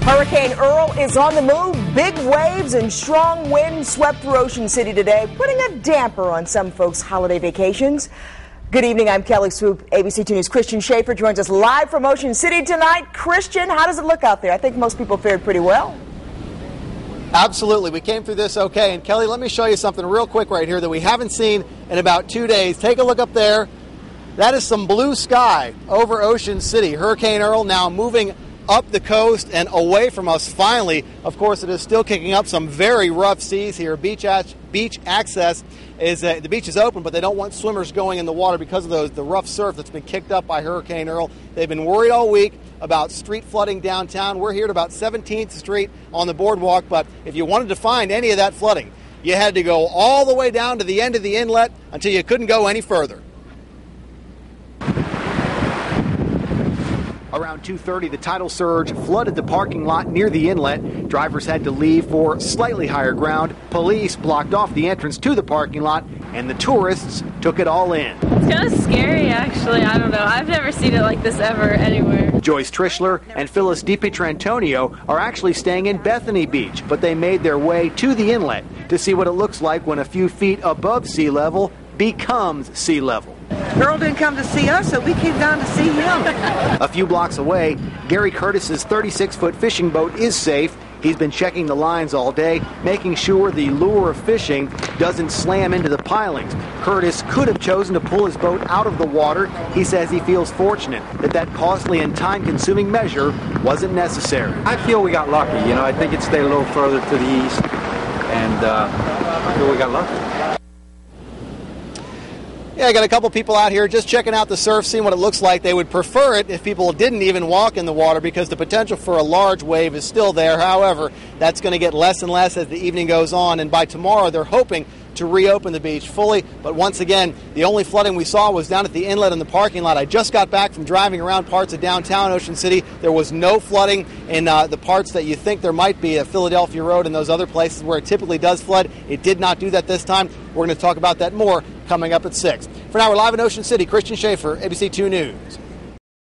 Hurricane Earl is on the move. Big waves and strong winds swept through Ocean City today, putting a damper on some folks' holiday vacations. Good evening, I'm Kelly Swoop. ABC 2 News' Christian Schaefer joins us live from Ocean City tonight. Christian, how does it look out there? I think most people fared pretty well. Absolutely. We came through this okay. And Kelly, let me show you something real quick right here that we haven't seen in about 2 days. Take a look up there. That is some blue sky over Ocean City. Hurricane Earl now moving up the coast and away from us finally. Of course, it is still kicking up some very rough seas here. Beach access is the beach is open, but they don't want swimmers going in the water because of the rough surf that's been kicked up by Hurricane Earl. They've been worried all week about street flooding downtown. We're here at about 17th Street on the boardwalk, but if you wanted to find any of that flooding, you had to go all the way down to the end of the inlet until you couldn't go any further. Around 2:30, the tidal surge flooded the parking lot near the inlet. Drivers had to leave for slightly higher ground. Police blocked off the entrance to the parking lot, and the tourists took it all in. It's kind of scary, actually. I don't know. I've never seen it like this ever anywhere. Joyce Trischler and Phyllis DiPietrantonio are actually staying in Bethany Beach, but they made their way to the inlet to see what it looks like when a few feet above sea level becomes sea level. Earl didn't come to see us, so we came down to see him. A few blocks away, Gary Curtis's 36-foot fishing boat is safe. He's been checking the lines all day, making sure the lure of fishing doesn't slam into the pilings. Curtis could have chosen to pull his boat out of the water. He says he feels fortunate that costly and time-consuming measure wasn't necessary. I feel we got lucky. I think it stayed a little further to the east, and I feel we got lucky. Yeah, I got a couple people out here just checking out the surf, seeing what it looks like. They would prefer it if people didn't even walk in the water because the potential for a large wave is still there. However, that's going to get less and less as the evening goes on, and by tomorrow they're hoping to reopen the beach fully. But once again, the only flooding we saw was down at the inlet in the parking lot. I just got back from driving around parts of downtown Ocean City. There was no flooding in the parts that you think there might be, Philadelphia Road and those other places where it typically does flood. It did not do that this time. We're going to talk about that more coming up at 6. For now, we're live in Ocean City. Christian Schaefer, ABC 2 News.